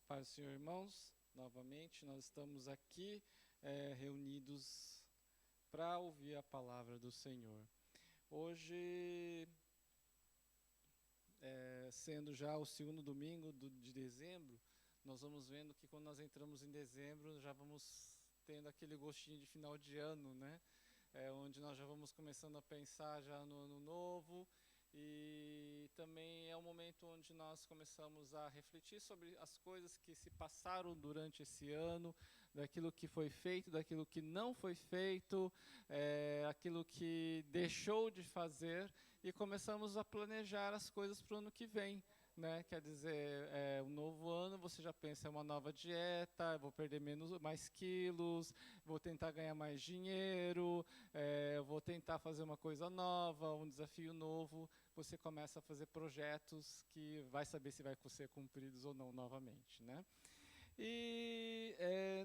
Paz do Senhor, irmãos. Novamente, nós estamos aqui reunidos para ouvir a palavra do Senhor. Hoje, sendo já o segundo domingo de dezembro, nós vamos vendo que quando nós entramos em dezembro, já vamos tendo aquele gostinho de final de ano, né? Onde nós já vamos começando a pensar já no ano novo. E também é um momento onde nós começamos a refletir sobre as coisas que se passaram durante esse ano, daquilo que foi feito, daquilo que não foi feito, aquilo que deixou de fazer, e começamos a planejar as coisas para o ano que vem. Né? Quer dizer, um novo ano, você já pensa em uma nova dieta, vou perder mais quilos, vou tentar ganhar mais dinheiro, vou tentar fazer uma coisa nova, um desafio novo. Você começa a fazer projetos que vai saber se vai ser cumpridos ou não novamente. Né? E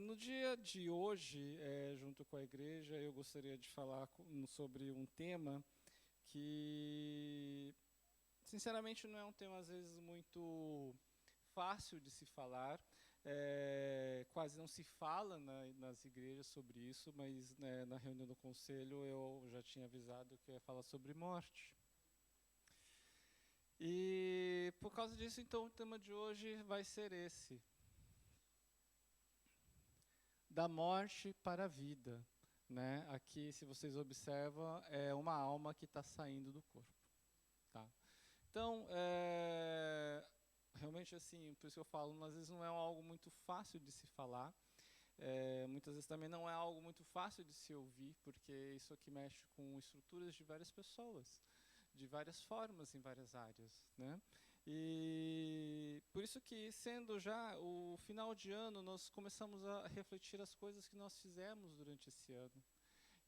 no dia de hoje, junto com a igreja, eu gostaria de falar sobre um tema que, sinceramente, não é um tema às vezes muito fácil de se falar, quase não se fala nas igrejas sobre isso, mas na reunião do conselho eu já tinha avisado que eu ia falar sobre morte. E por causa disso, então, o tema de hoje vai ser esse: da morte para a vida. Né? Aqui, se vocês observam, é uma alma que está saindo do corpo. Tá? Então, realmente, assim, por isso que eu falo, às vezes não é algo muito fácil de se falar, muitas vezes também não é algo muito fácil de se ouvir, porque isso aqui mexe com estruturas de várias pessoas, de várias formas, em várias áreas, né? E por isso que, sendo já o final de ano, nós começamos a refletir as coisas que nós fizemos durante esse ano,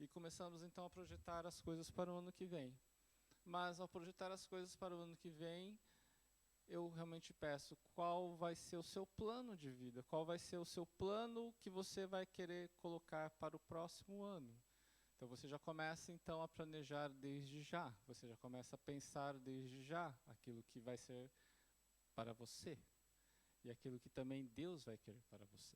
e começamos então a projetar as coisas para o ano que vem. Mas ao projetar as coisas para o ano que vem, eu realmente peço, qual vai ser o seu plano de vida? Qual vai ser o seu plano que você vai querer colocar para o próximo ano? Então você já começa então a planejar desde já, você já começa a pensar desde já aquilo que vai ser para você e aquilo que também Deus vai querer para você.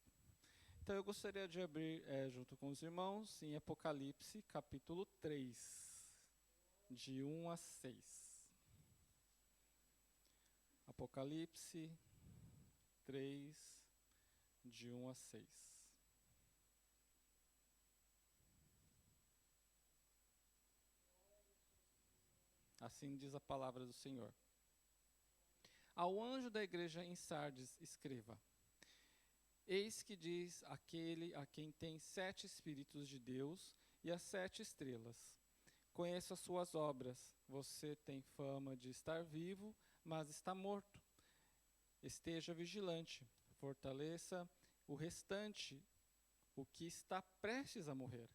Então eu gostaria de abrir junto com os irmãos em Apocalipse capítulo 3, de 1 a 6. Apocalipse 3, de 1 a 6. Assim diz a palavra do Senhor. Ao anjo da igreja em Sardes, escreva: Eis que diz aquele a quem tem 7 Espíritos de Deus e as 7 estrelas. Conheço as suas obras. Você tem fama de estar vivo, mas está morto. Esteja vigilante, fortaleça o restante, o que está prestes a morrer,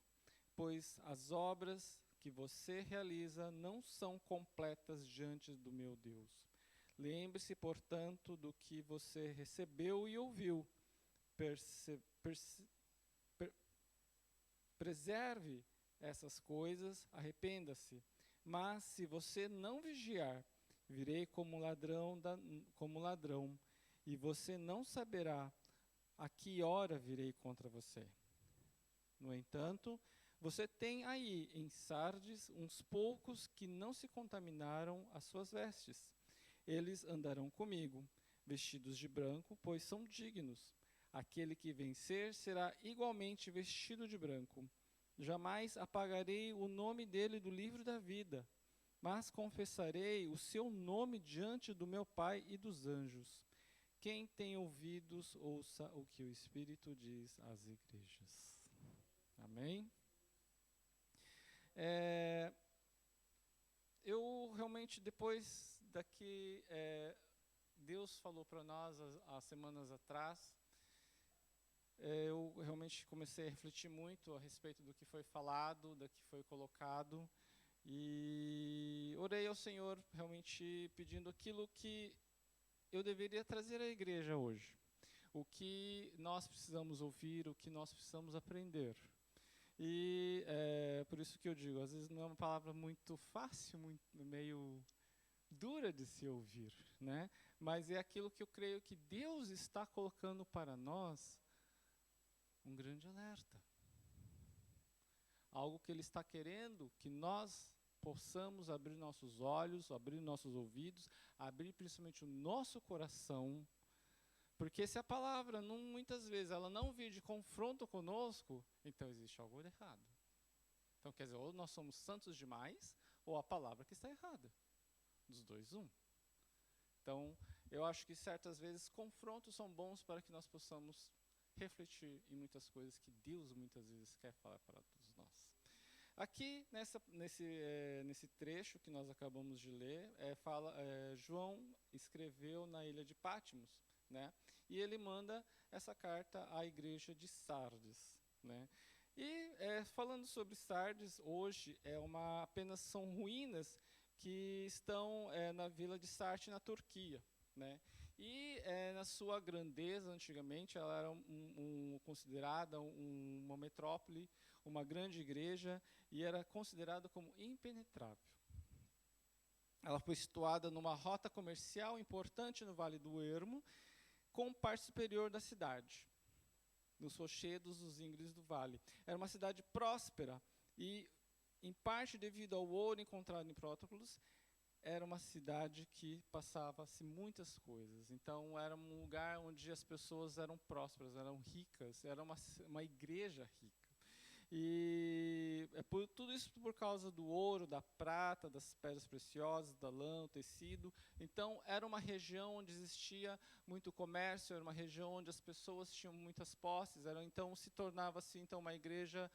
pois as obras que você realiza não são completas diante do meu Deus. Lembre-se, portanto, do que você recebeu e ouviu. Preserve essas coisas, arrependa-se. Mas se você não vigiar, virei como ladrão, e você não saberá a que hora virei contra você. No entanto, você tem aí em Sardes uns poucos que não se contaminaram as suas vestes. Eles andarão comigo, vestidos de branco, pois são dignos. Aquele que vencer será igualmente vestido de branco. Jamais apagarei o nome dele do livro da vida, mas confessarei o seu nome diante do meu Pai e dos anjos. Quem tem ouvidos, ouça o que o Espírito diz às igrejas. Amém? Eu realmente, depois daqui, Deus falou para nós há semanas atrás, eu realmente comecei a refletir muito a respeito do que foi falado, do que foi colocado, e orei ao Senhor realmente pedindo aquilo que eu deveria trazer à igreja hoje. O que nós precisamos ouvir, o que nós precisamos aprender. E por isso que eu digo, às vezes não é uma palavra muito fácil, meio dura de se ouvir, né? mas é aquilo que eu creio que Deus está colocando para nós um grande alerta. Algo que Ele está querendo que nós possamos abrir nossos olhos, abrir nossos ouvidos, abrir principalmente o nosso coração, porque se a palavra, muitas vezes, ela não vir de confronto conosco, então existe algo errado. Então, quer dizer, ou nós somos santos demais, ou a palavra que está errada. Dos dois, um. Então, eu acho que certas vezes confrontos são bons para que nós possamos refletir em muitas coisas que Deus muitas vezes quer falar para todos nós. Aqui, nesse trecho que nós acabamos de ler, João escreveu na ilha de Patmos, né? E ele manda essa carta à igreja de Sardes, né? E falando sobre Sardes, hoje apenas são ruínas que estão na vila de Sarte, na Turquia, né? E na sua grandeza, antigamente, ela era considerada uma metrópole, uma grande igreja, e era considerada como impenetrável. Ela foi situada numa rota comercial importante no Vale do Ermo, com parte superior da cidade, nos rochedos dos íngremes do vale. Era uma cidade próspera e, em parte devido ao ouro encontrado em Prótocolos, era uma cidade que passava-se muitas coisas. Então, era um lugar onde as pessoas eram prósperas, eram ricas, era uma igreja rica. E tudo isso por causa do ouro, da prata, das pedras preciosas, da lã, do tecido. Então, era uma região onde existia muito comércio, era uma região onde as pessoas tinham muitas posses. Então, se tornava-se então, uma igreja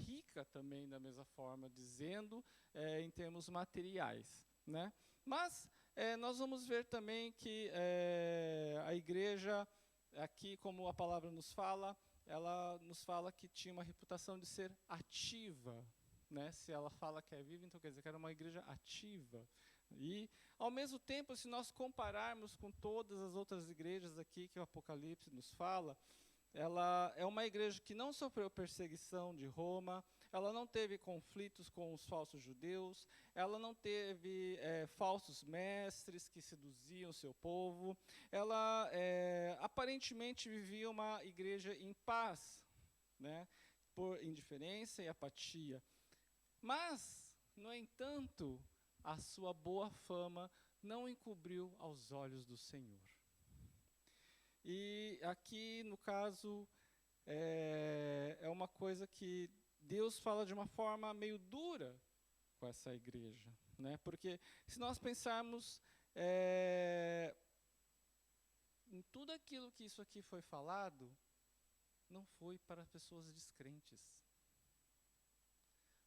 rica também, da mesma forma, dizendo, em termos materiais, né? Mas nós vamos ver também que a igreja, aqui como a palavra nos fala, ela nos fala que tinha uma reputação de ser ativa, né? Se ela fala que é viva, então quer dizer que era uma igreja ativa. E, ao mesmo tempo, se nós compararmos com todas as outras igrejas aqui que o Apocalipse nos fala, ela é uma igreja que não sofreu perseguição de Roma, ela não teve conflitos com os falsos judeus, ela não teve falsos mestres que seduziam o seu povo, ela aparentemente vivia uma igreja em paz, né, por indiferença e apatia. Mas, no entanto, a sua boa fama não encobriu aos olhos do Senhor. E aqui, no caso, é uma coisa que Deus fala de uma forma meio dura com essa igreja, né? Porque se nós pensarmos em tudo aquilo que isso aqui foi falado, não foi para pessoas descrentes.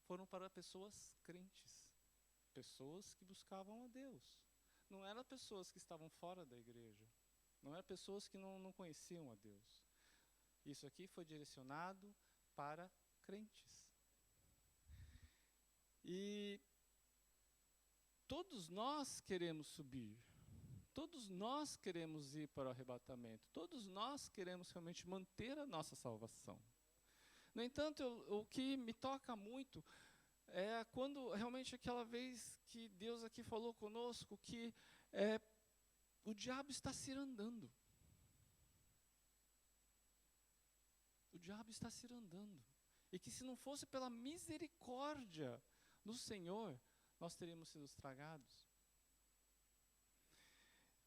Foram para pessoas crentes, pessoas que buscavam a Deus. Não eram pessoas que estavam fora da igreja. Não eram pessoas que não conheciam a Deus. Isso aqui foi direcionado para crentes. E todos nós queremos subir. Todos nós queremos ir para o arrebatamento. Todos nós queremos realmente manter a nossa salvação. No entanto, o que me toca muito é quando realmente aquela vez que Deus aqui falou conosco que o diabo está cirandando. O diabo está cirandando. E que se não fosse pela misericórdia do Senhor, nós teríamos sido estragados.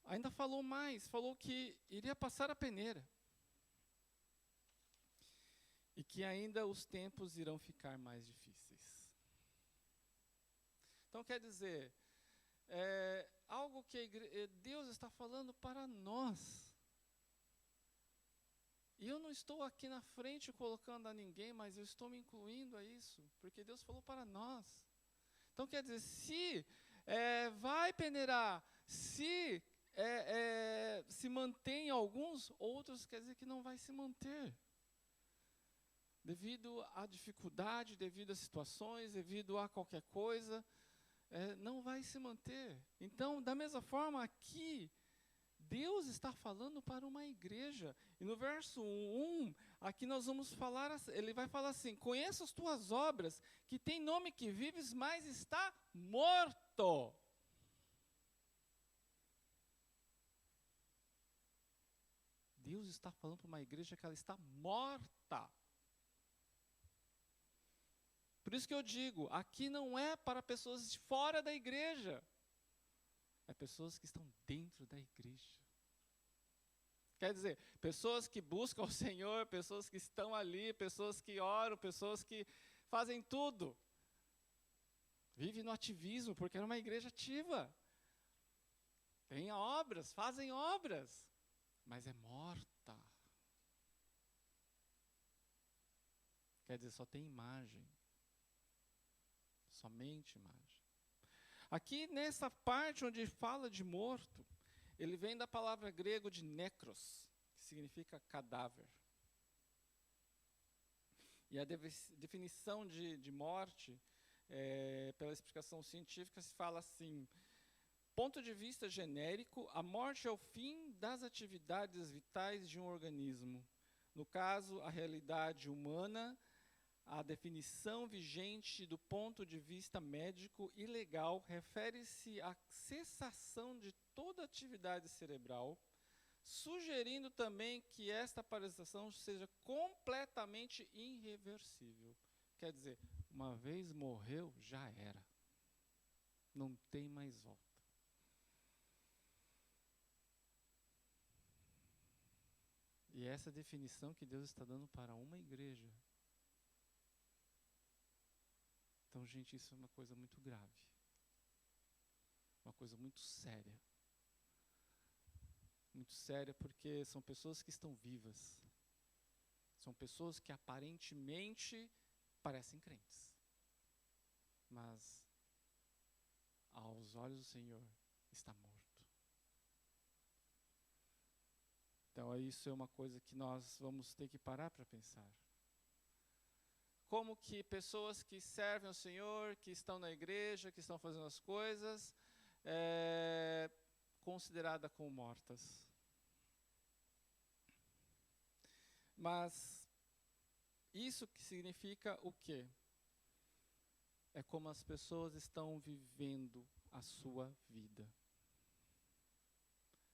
Ainda falou mais, falou que iria passar a peneira. E que ainda os tempos irão ficar mais difíceis. Então quer dizer, algo que Deus está falando para nós. E eu não estou aqui na frente colocando a ninguém, mas eu estou me incluindo a isso, porque Deus falou para nós. Então quer dizer, se vai peneirar, se mantém alguns, outros quer dizer que não vai se manter. Devido à dificuldade, devido às situações, devido a qualquer coisa, não vai se manter. Então, da mesma forma, aqui, Deus está falando para uma igreja. E no verso 1, aqui nós vamos falar, ele vai falar assim: conheço as tuas obras, que tem nome que vives, mas está morto. Deus está falando para uma igreja que ela está morta. Por isso que eu digo, aqui não é para pessoas de fora da igreja. É pessoas que estão dentro da igreja. Quer dizer, pessoas que buscam o Senhor, pessoas que estão ali, pessoas que oram, pessoas que fazem tudo. Vive no ativismo, porque era uma igreja ativa. Tem obras, fazem obras, mas é morta. Quer dizer, só tem imagem. Somente imagem. Aqui nessa parte onde fala de morto, ele vem da palavra grego de necros, que significa cadáver. E a definição de morte, pela explicação científica, se fala assim: ponto de vista genérico, a morte é o fim das atividades vitais de um organismo. No caso, a realidade humana, a definição vigente do ponto de vista médico e legal refere-se à cessação de toda atividade cerebral, sugerindo também que esta paralisação seja completamente irreversível. Quer dizer, uma vez morreu, já era. Não tem mais volta. E essa definição que Deus está dando para uma igreja. Então, gente, isso é uma coisa muito grave. Uma coisa muito séria. Muito séria porque são pessoas que estão vivas. São pessoas que aparentemente parecem crentes. Mas, aos olhos do Senhor, está morto. Então, isso é uma coisa que nós vamos ter que parar para pensar. Como que pessoas que servem ao Senhor, que estão na igreja, que estão fazendo as coisas, consideradas como mortas. Mas isso que significa o quê? É como as pessoas estão vivendo a sua vida.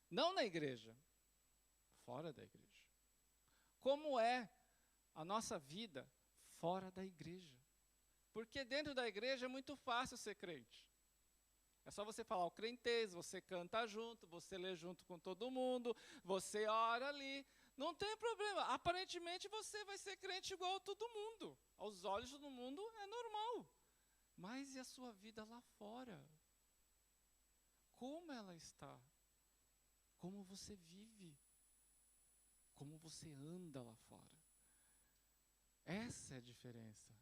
Não na igreja, fora da igreja. Como é a nossa vida fora da igreja? Porque dentro da igreja é muito fácil ser crente. É só você falar o crentez, você canta junto, você lê junto com todo mundo, você ora ali. Não tem problema. Aparentemente você vai ser crente igual a todo mundo. Aos olhos do mundo é normal. Mas e a sua vida lá fora? Como ela está? Como você vive? Como você anda lá fora? Essa é a diferença.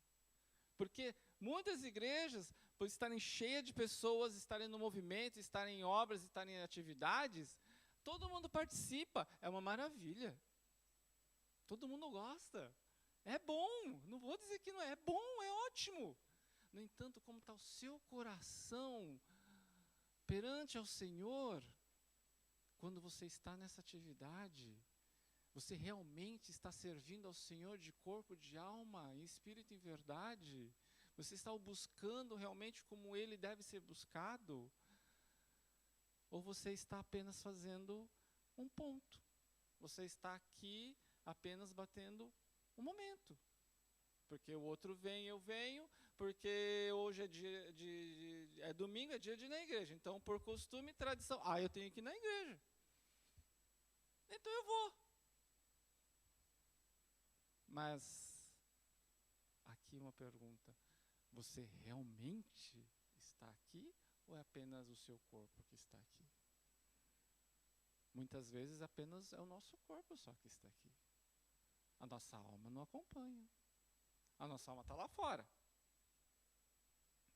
Porque muitas igrejas, por estarem cheias de pessoas, estarem no movimento, estarem em obras, estarem em atividades, todo mundo participa, é uma maravilha. Todo mundo gosta. É bom, não vou dizer que não é, é bom, é ótimo. No entanto, como está o seu coração perante ao Senhor, quando você está nessa atividade, você realmente está servindo ao Senhor de corpo, de alma, em espírito e em verdade? Você está o buscando realmente como Ele deve ser buscado? Ou você está apenas fazendo um ponto? Você está aqui apenas batendo um momento. Porque o outro vem, eu venho, porque hoje é dia é domingo, é dia de ir na igreja. Então, por costume e tradição, eu tenho que ir na igreja. Então eu vou. Mas, aqui uma pergunta, você realmente está aqui ou é apenas o seu corpo que está aqui? Muitas vezes apenas é o nosso corpo só que está aqui. A nossa alma não acompanha. A nossa alma está lá fora.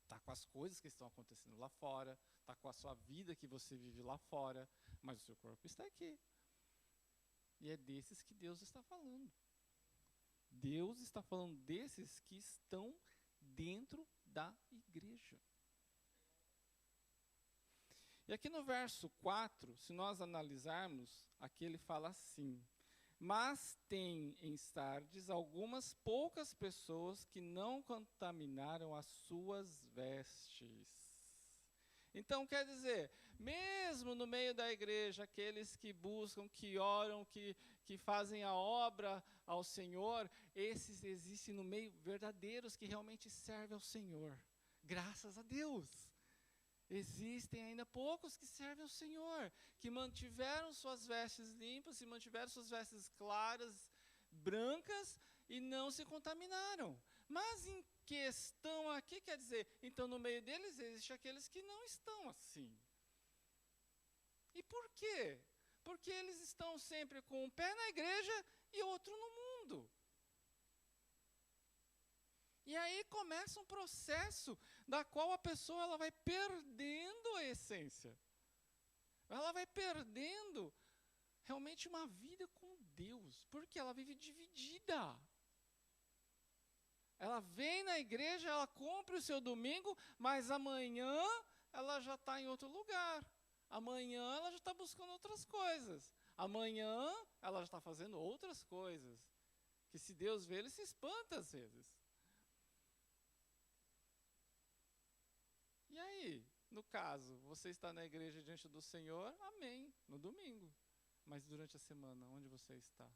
Está com as coisas que estão acontecendo lá fora, está com a sua vida que você vive lá fora, mas o seu corpo está aqui. E é desses que Deus está falando. Deus está falando desses que estão dentro da igreja. E aqui no verso 4, se nós analisarmos, aqui ele fala assim: mas tem em Sardes algumas poucas pessoas que não contaminaram as suas vestes. Então quer dizer, mesmo no meio da igreja, aqueles que buscam, que oram, que fazem a obra ao Senhor, esses existem no meio, verdadeiros que realmente servem ao Senhor. Graças a Deus. Existem ainda poucos que servem ao Senhor, que mantiveram suas vestes limpas, e mantiveram suas vestes claras, brancas, e não se contaminaram. Mas em questão aqui, quer dizer, então no meio deles existem aqueles que não estão assim. E por quê? Porque eles estão sempre com um pé na igreja e outro no mundo. E aí começa um processo da qual a pessoa ela vai perdendo a essência. Ela vai perdendo realmente uma vida com Deus, porque ela vive dividida. Ela vem na igreja, ela cumpre o seu domingo, mas amanhã ela já está em outro lugar. Amanhã ela já está buscando outras coisas. Amanhã ela já está fazendo outras coisas. Que se Deus vê, ele se espanta às vezes. E aí, no caso, você está na igreja diante do Senhor, amém, no domingo. Mas durante a semana, onde você está?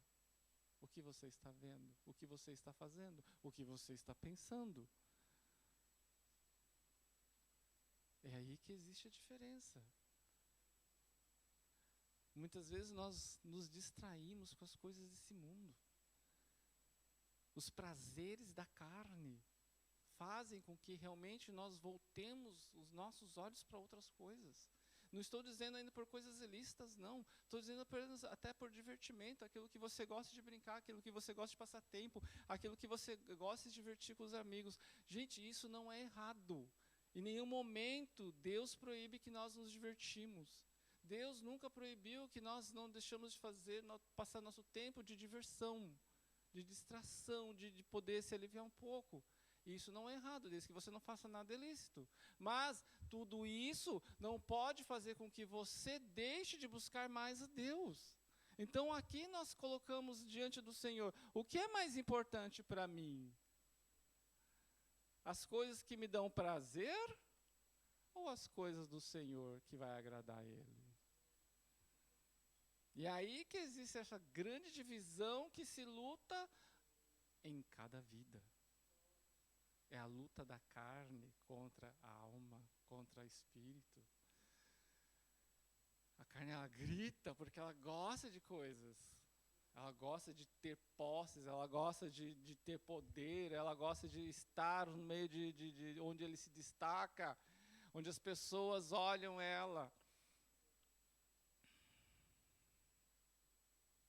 O que você está vendo? O que você está fazendo? O que você está pensando? É aí que existe a diferença. Muitas vezes nós nos distraímos com as coisas desse mundo. Os prazeres da carne fazem com que realmente nós voltemos os nossos olhos para outras coisas. Não estou dizendo ainda por coisas ilícitas, não. Estou dizendo até por divertimento, aquilo que você gosta de brincar, aquilo que você gosta de passar tempo, aquilo que você gosta de divertir com os amigos. Gente, isso não é errado. Em nenhum momento Deus proíbe que nós nos divertimos. Deus nunca proibiu que nós não deixamos de fazer, passar nosso tempo de diversão, de distração, de poder se aliviar um pouco. Isso não é errado, desde que você não faça nada ilícito. Mas tudo isso não pode fazer com que você deixe de buscar mais a Deus. Então aqui nós colocamos diante do Senhor, o que é mais importante para mim? As coisas que me dão prazer ou as coisas do Senhor que vai agradar a Ele? E aí que existe essa grande divisão que se luta em cada vida. É a luta da carne contra a alma, contra o espírito. A carne, ela grita porque ela gosta de coisas. Ela gosta de ter posses, ela gosta de ter poder, ela gosta de estar no meio de onde ele se destaca, onde as pessoas olham ela.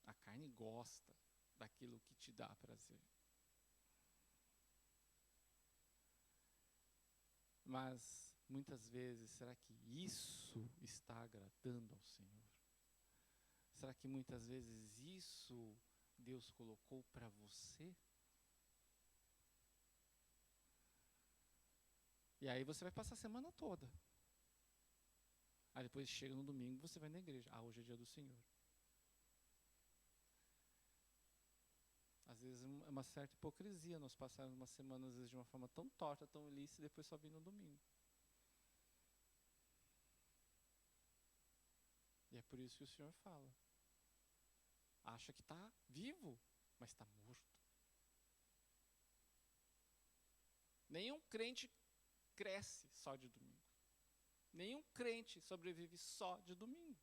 A carne gosta daquilo que te dá prazer. Mas, muitas vezes, será que isso está agradando ao Senhor? Será que muitas vezes isso Deus colocou para você? E aí você vai passar a semana toda. Aí depois chega no domingo, você vai na igreja. Ah, hoje é dia do Senhor. Às vezes é uma certa hipocrisia nós passarmos uma semana, às vezes, de uma forma tão torta, tão ilícita, e depois só vir no domingo. E é por isso que o Senhor fala. Acha que está vivo, mas está morto. Nenhum crente cresce só de domingo. Nenhum crente sobrevive só de domingo.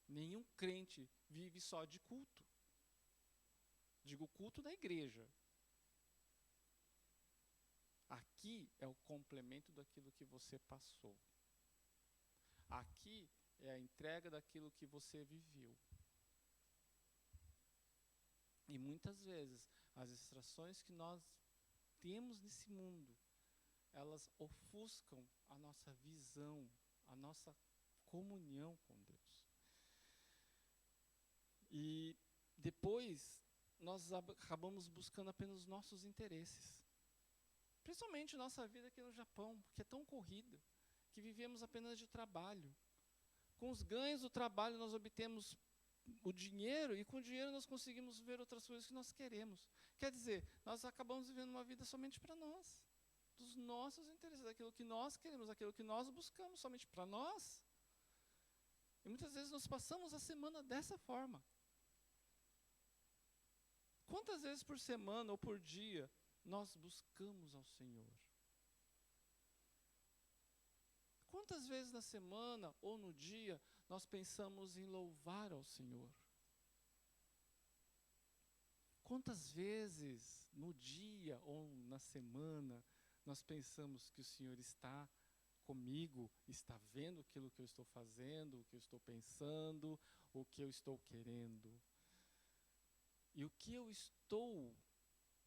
Nenhum crente vive só de culto. Digo culto da igreja. Aqui é o complemento daquilo que você passou. Aqui é a entrega daquilo que você viveu. E muitas vezes, as distrações que nós temos nesse mundo, elas ofuscam a nossa visão, a nossa comunhão com Deus. E depois, nós acabamos buscando apenas os nossos interesses. Principalmente nossa vida aqui no Japão, que é tão corrida, que vivemos apenas de trabalho. Com os ganhos do trabalho nós obtemos o dinheiro, e com o dinheiro nós conseguimos ver outras coisas que nós queremos. Quer dizer, nós acabamos vivendo uma vida somente para nós, dos nossos interesses, daquilo que nós queremos, daquilo que nós buscamos somente para nós. E muitas vezes nós passamos a semana dessa forma. Quantas vezes por semana ou por dia nós buscamos ao Senhor? Quantas vezes na semana ou no dia nós pensamos em louvar ao Senhor? Quantas vezes no dia ou na semana nós pensamos que o Senhor está comigo, está vendo aquilo que eu estou fazendo, o que eu estou pensando, o que eu estou querendo? E o que eu estou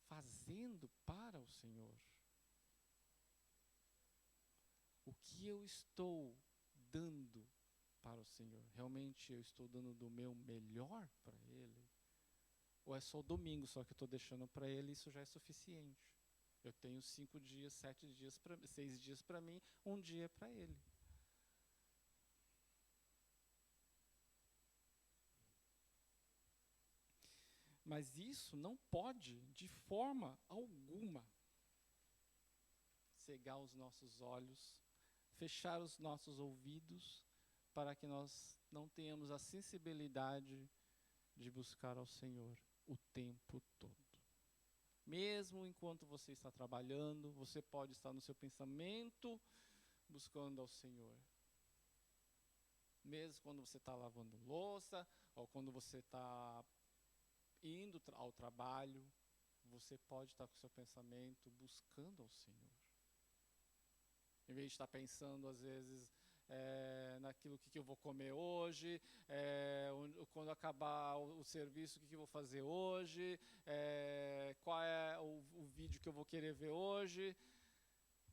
fazendo para o Senhor? O que eu estou dando para o Senhor? Realmente eu estou dando do meu melhor para Ele? Ou é só o domingo só que eu estou deixando para Ele e isso já é suficiente? Eu tenho 5 dias, 7 dias, 6 dias para mim, um dia é para Ele. Mas isso não pode, de forma alguma, cegar os nossos olhos, fechar os nossos ouvidos, para que nós não tenhamos a sensibilidade de buscar ao Senhor o tempo todo. Mesmo enquanto você está trabalhando, você pode estar no seu pensamento buscando ao Senhor. Mesmo quando você está lavando louça, ou quando você está indo ao trabalho, você pode estar com o seu pensamento buscando ao Senhor. Em vez de estar pensando, às vezes, naquilo que eu vou comer hoje, quando acabar o serviço, o que eu vou fazer hoje, qual é o vídeo que eu vou querer ver hoje,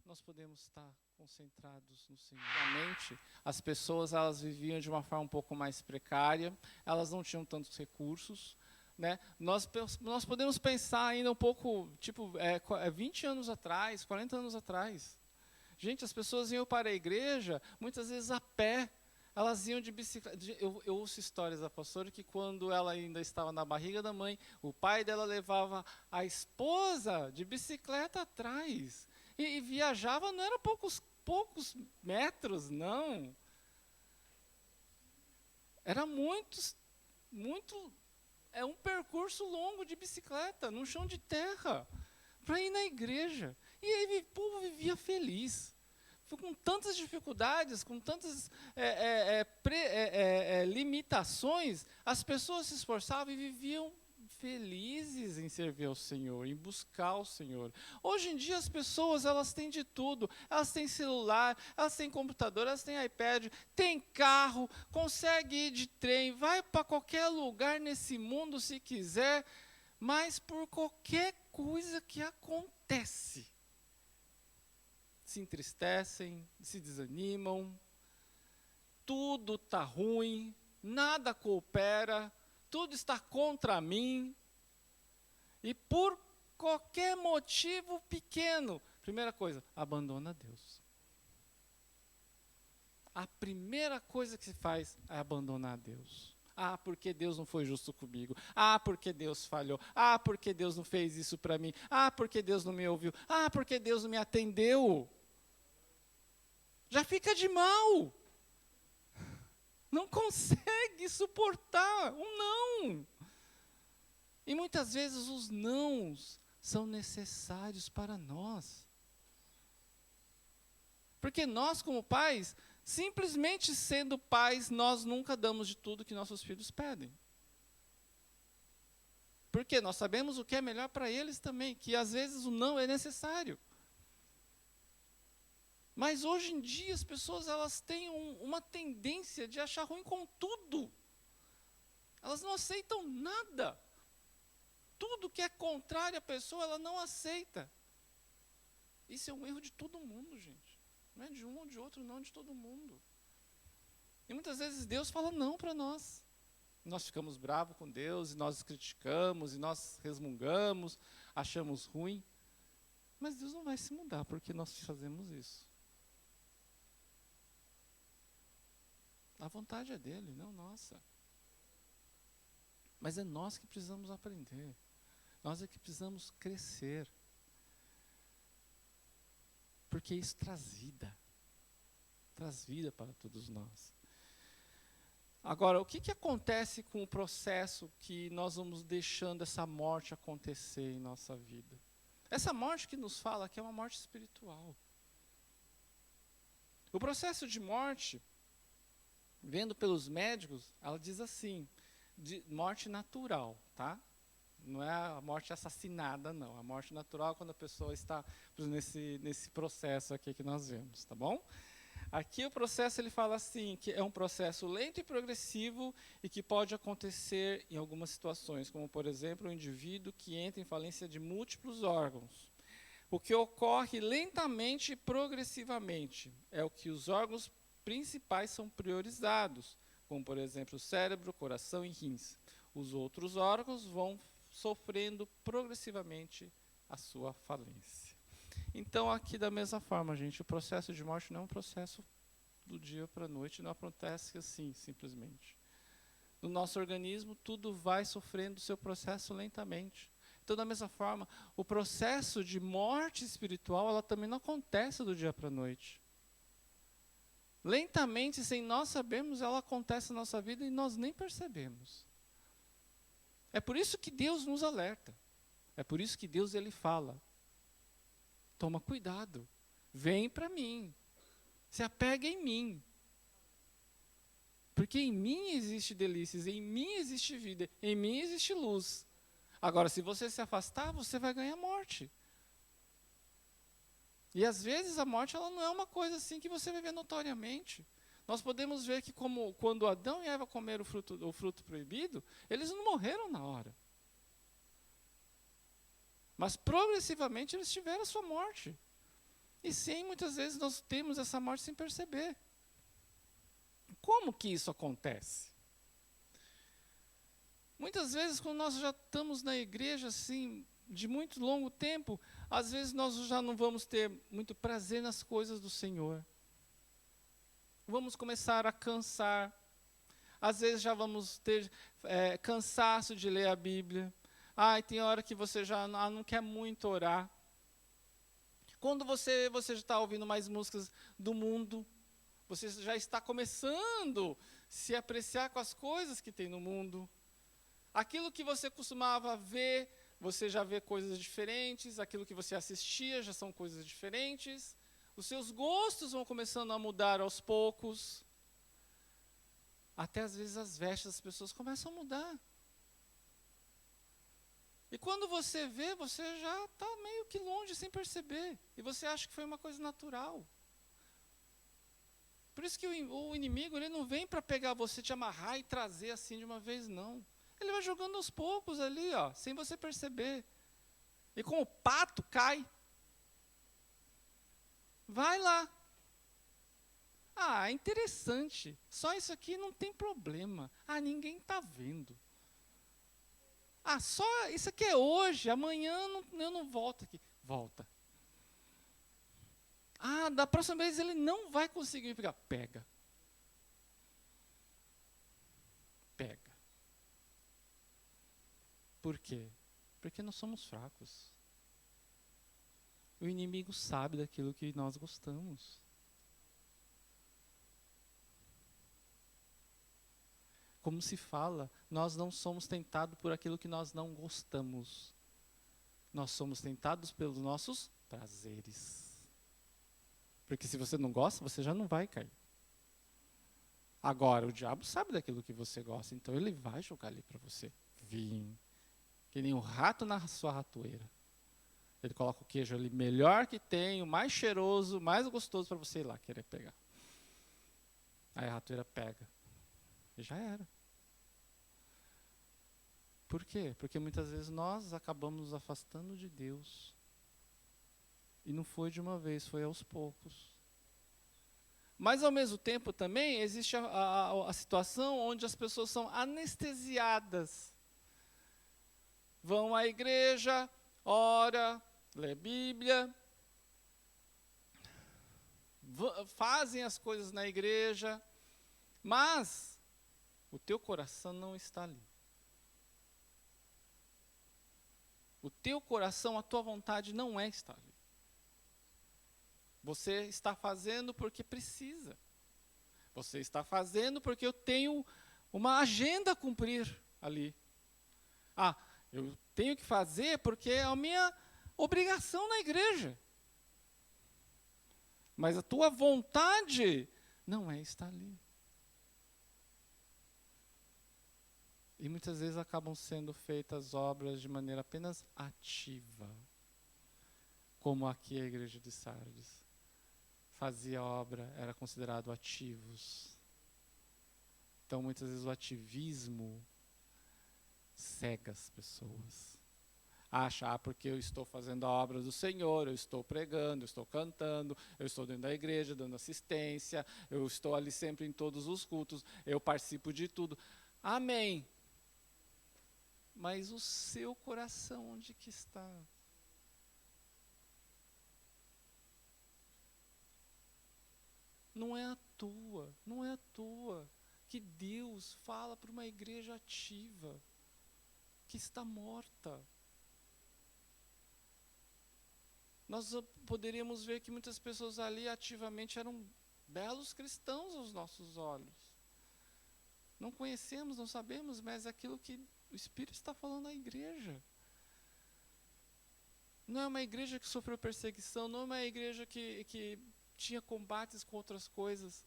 nós podemos estar concentrados no Senhor. Realmente, as pessoas elas viviam de uma forma um pouco mais precária, elas não tinham tantos recursos, né? Nós podemos pensar ainda um pouco, 20 anos atrás, 40 anos atrás. Gente, as pessoas iam para a igreja, muitas vezes a pé. Elas iam de bicicleta. Eu ouço histórias da pastora que quando ela ainda estava na barriga da mãe, o pai dela levava a esposa de bicicleta atrás. E viajava, não era poucos metros, não. Era um percurso longo de bicicleta, num chão de terra, para ir na igreja. E aí o povo vivia feliz. Com tantas dificuldades, com tantas limitações, as pessoas se esforçavam e viviam felizes em servir ao Senhor, em buscar o Senhor. Hoje em dia as pessoas elas têm de tudo, elas têm celular, elas têm computador, elas têm iPad, têm carro, conseguem ir de trem, vai para qualquer lugar nesse mundo se quiser, mas por qualquer coisa que acontece, se entristecem, se desanimam, tudo está ruim, nada coopera, tudo está contra mim. E por qualquer motivo pequeno, primeira coisa, abandona Deus. A primeira coisa que se faz é abandonar Deus. Ah, porque Deus não foi justo comigo. Ah, porque Deus falhou. Ah, porque Deus não fez isso para mim. Ah, porque Deus não me ouviu. Ah, porque Deus não me atendeu. Já fica de mal. Não consegue suportar um não. E muitas vezes os nãos são necessários para nós. Porque nós, como pais, simplesmente sendo pais, nós nunca damos de tudo que nossos filhos pedem. Porque nós sabemos o que é melhor para eles também, que às vezes o não é necessário. Mas hoje em dia as pessoas elas têm uma tendência de achar ruim com tudo. Elas não aceitam nada. Tudo que é contrário à pessoa, ela não aceita. Isso é um erro de todo mundo, gente. Não é de um ou de outro, não, de todo mundo. E muitas vezes Deus fala não para nós. Nós ficamos bravos com Deus, e nós criticamos, e nós resmungamos, achamos ruim. Mas Deus não vai se mudar porque nós fazemos isso. A vontade é dele, não nossa. Mas é nós que precisamos aprender. Nós é que precisamos crescer. Porque isso traz vida. Traz vida para todos nós. Agora, o que acontece com o processo que nós vamos deixando essa morte acontecer em nossa vida? Essa morte que nos fala aqui é uma morte espiritual. O processo de morte, vendo pelos médicos, ela diz assim, de morte natural, tá? Não é a morte assassinada, não. A morte natural é quando a pessoa está nesse processo aqui que nós vemos, tá bom? Aqui o processo ele fala assim, que é um processo lento e progressivo e que pode acontecer em algumas situações, como por exemplo, um indivíduo que entra em falência de múltiplos órgãos. O que ocorre lentamente e progressivamente é o que os órgãos principais são priorizados, como por exemplo o cérebro, coração e rins. Os outros órgãos vão sofrendo progressivamente a sua falência. Então, aqui da mesma forma, gente, o processo de morte não é um processo do dia para a noite, não acontece assim, simplesmente. No nosso organismo, tudo vai sofrendo o seu processo lentamente. Então, da mesma forma, o processo de morte espiritual, ela também não acontece do dia para a noite. Lentamente, sem nós sabermos, ela acontece na nossa vida e nós nem percebemos. É por isso que Deus nos alerta. É por isso que Deus ele fala, toma cuidado, vem para mim, se apega em mim. Porque em mim existe delícias, em mim existe vida, em mim existe luz. Agora, se você se afastar, você vai ganhar morte. E às vezes a morte ela não é uma coisa assim que você vai ver notoriamente. Nós podemos ver que como quando Adão e Eva comeram o fruto proibido, eles não morreram na hora. Mas progressivamente eles tiveram a sua morte. E sim, muitas vezes nós temos essa morte sem perceber. Como que isso acontece? Muitas vezes, quando nós já estamos na igreja assim, de muito longo tempo, às vezes nós já não vamos ter muito prazer nas coisas do Senhor. Vamos começar a cansar. Às vezes já vamos ter cansaço de ler a Bíblia. Tem hora que você já não quer muito orar. Quando você já está ouvindo mais músicas do mundo, você já está começando a se apreciar com as coisas que tem no mundo. Aquilo que você costumava ver, você já vê coisas diferentes. Aquilo que você assistia já são coisas diferentes. Os seus gostos vão começando a mudar aos poucos. Até às vezes as vestes das pessoas começam a mudar. E quando você vê, você já está meio que longe sem perceber. E você acha que foi uma coisa natural. Por isso que o inimigo ele não vem para pegar você, te amarrar e trazer assim de uma vez, não. Ele vai jogando aos poucos ali, sem você perceber. E como o pato cai, vai lá. É interessante. Só isso aqui não tem problema. Ninguém está vendo. Só isso aqui é hoje. Amanhã eu não volto aqui. Volta. Da próxima vez ele não vai conseguir me pegar. Pega. Pega. Por quê? Porque nós somos fracos. O inimigo sabe daquilo que nós gostamos. Como se fala, nós não somos tentados por aquilo que nós não gostamos. Nós somos tentados pelos nossos prazeres. Porque se você não gosta, você já não vai cair. Agora, o diabo sabe daquilo que você gosta, então ele vai jogar ali para você. Vim. Que nem um rato na sua ratoeira. Ele coloca o queijo ali melhor que tem, o mais cheiroso, mais gostoso para você ir lá querer pegar. Aí a ratoeira pega. E já era. Por quê? Porque muitas vezes nós acabamos nos afastando de Deus. E não foi de uma vez, foi aos poucos. Mas ao mesmo tempo também existe a situação onde as pessoas são anestesiadas. Vão à igreja, ora, lê Bíblia, fazem as coisas na igreja, mas o teu coração não está ali. O teu coração, a tua vontade não é estar ali. Você está fazendo porque precisa. Você está fazendo porque eu tenho uma agenda a cumprir ali. Ah, eu tenho que fazer porque é a minha obrigação na igreja. Mas a tua vontade não é estar ali. E muitas vezes acabam sendo feitas obras de maneira apenas ativa. Como aqui a igreja de Sardes fazia obra, era considerado ativos. Então muitas vezes o ativismo cega as pessoas. Acha, porque eu estou fazendo a obra do Senhor, eu estou pregando, eu estou cantando, eu estou dentro da igreja, dando assistência, eu estou ali sempre em todos os cultos, eu participo de tudo. Amém. Mas o seu coração, onde que está? Não é à toa que Deus fala para uma igreja ativa, que está morta. Nós poderíamos ver que muitas pessoas ali ativamente eram belos cristãos aos nossos olhos. Não conhecemos, não sabemos, mas é aquilo que o Espírito está falando à igreja. Não é uma igreja que sofreu perseguição, não é uma igreja que tinha combates com outras coisas.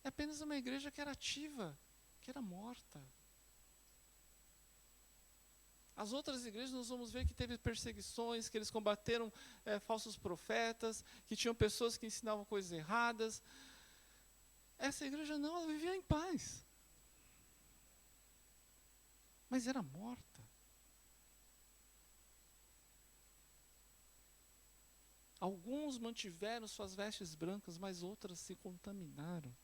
É apenas uma igreja que era ativa, que era morta. As outras igrejas nós vamos ver que teve perseguições, que eles combateram falsos profetas, que tinham pessoas que ensinavam coisas erradas. Essa igreja não, ela vivia em paz. Mas era morta. Alguns mantiveram suas vestes brancas, mas outras se contaminaram.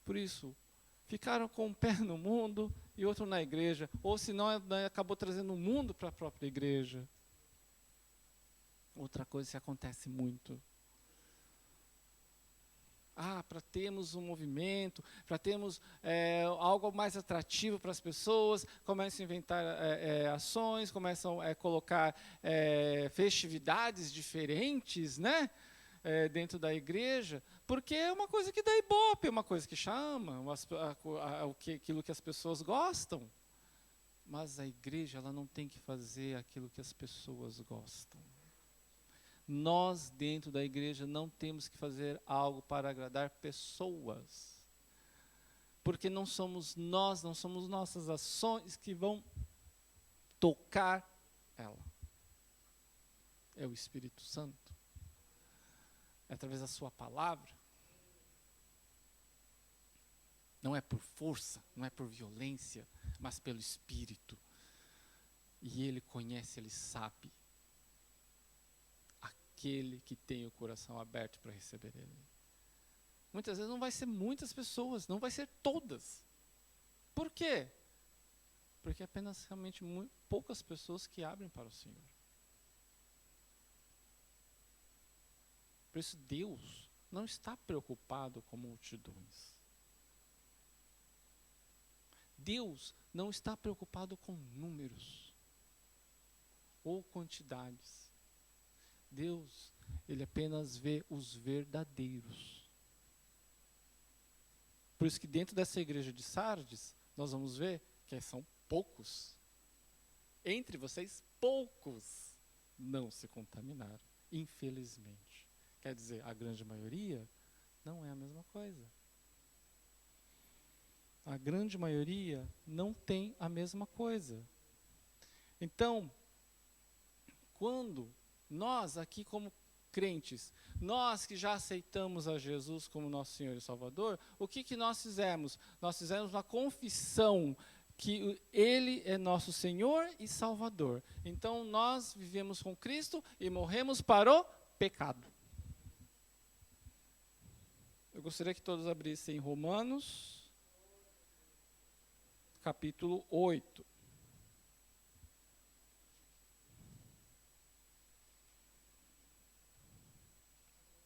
Por isso, ficaram com um pé no mundo e outro na igreja. Ou senão, acabou trazendo o mundo para a própria igreja. Outra coisa que acontece muito. Para termos um movimento, para termos algo mais atrativo para as pessoas, começam a inventar ações, começam a colocar festividades diferentes, né? Dentro da igreja, porque é uma coisa que dá ibope, é uma coisa que chama, aquilo que as pessoas gostam. Mas a igreja, ela não tem que fazer aquilo que as pessoas gostam. Nós, dentro da igreja, não temos que fazer algo para agradar pessoas. Porque não somos nós, não somos nossas ações que vão tocar ela. É o Espírito Santo. É através da sua palavra. Não é por força, não é por violência, mas pelo Espírito. E Ele conhece, Ele sabe. Aquele que tem o coração aberto para receber Ele. Muitas vezes não vai ser muitas pessoas, não vai ser todas. Por quê? Porque é apenas realmente poucas pessoas que abrem para o Senhor. Por isso Deus não está preocupado com multidões. Deus não está preocupado com números ou quantidades. Deus, Ele apenas vê os verdadeiros. Por isso que dentro dessa igreja de Sardes, nós vamos ver que são poucos. Entre vocês, poucos não se contaminaram, infelizmente. Quer dizer, a grande maioria não é a mesma coisa. A grande maioria não tem a mesma coisa. Então, quando nós aqui como crentes, nós que já aceitamos a Jesus como nosso Senhor e Salvador, o que nós fizemos? Nós fizemos uma confissão que Ele é nosso Senhor e Salvador. Então nós vivemos com Cristo e morremos para o pecado. Eu gostaria que todos abrissem Romanos, capítulo 8.